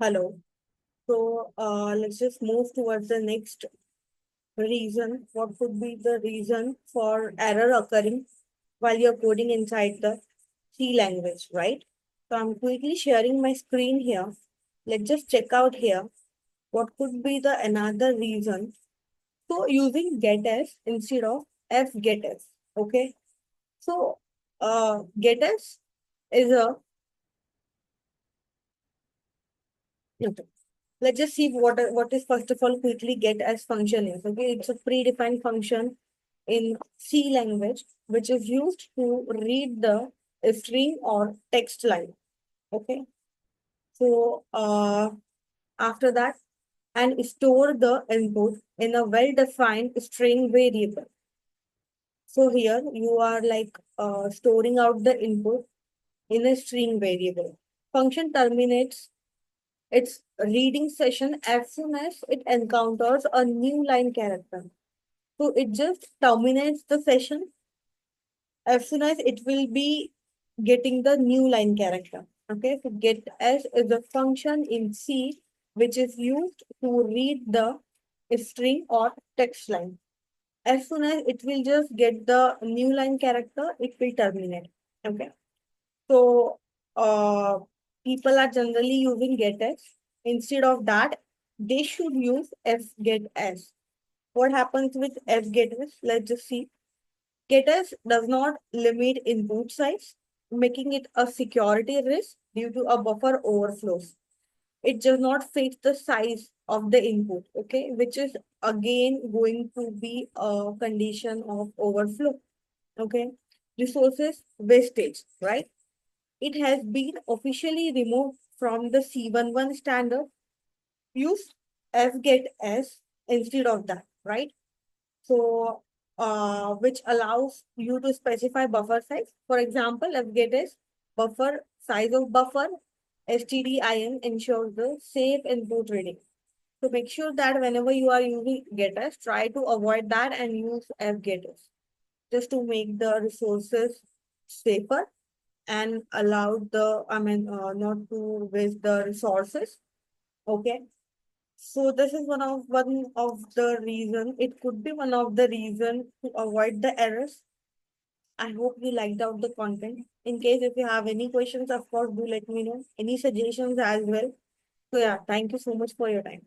Hello. Let's just move towards the next reason. What could be the reason for error occurring while you're coding inside the C language, right? So I'm quickly sharing my screen here. Let's just check out here. What could be the another reason? So using getS instead of fgetS. Okay. So getS is a okay. Let's just see what is first of all quickly get as function is. Okay, it's a predefined function in C language which is used to read the string or text line. Okay, so after that and store the input in a well-defined string variable. So here you are like storing out the input in a string variable. Function terminates its reading session as soon as it encounters a new line character. So it just terminates the session as soon as it will be getting the new line character. Okay, so get s is a function in C which is used to read the string or text line. As soon as it will just get the new line character, it will terminate. Okay. So people are generally using getS. Instead of that, they should use fgetS. What happens with fgetS? Let's just see. GetS does not limit input size, making it a security risk due to a buffer overflows. It does not fix the size of the input, okay, which is again going to be a condition of overflow, okay. Resources wastage, right? It has been officially removed from the C11 standard. Use fgetS instead of that, right? So, which allows you to specify buffer size. For example, fgetS buffer size of buffer stdin ensures the safe input reading. So make sure that whenever you are using getS, try to avoid that and use fgetS just to make the resources safer and allowed not to waste the resources. Okay. So this is one of the reason. It could be one of the reason to avoid the errors. I hope you liked out the content. In case if you have any questions, of course, do let me know. Any suggestions as well. So yeah, thank you so much for your time.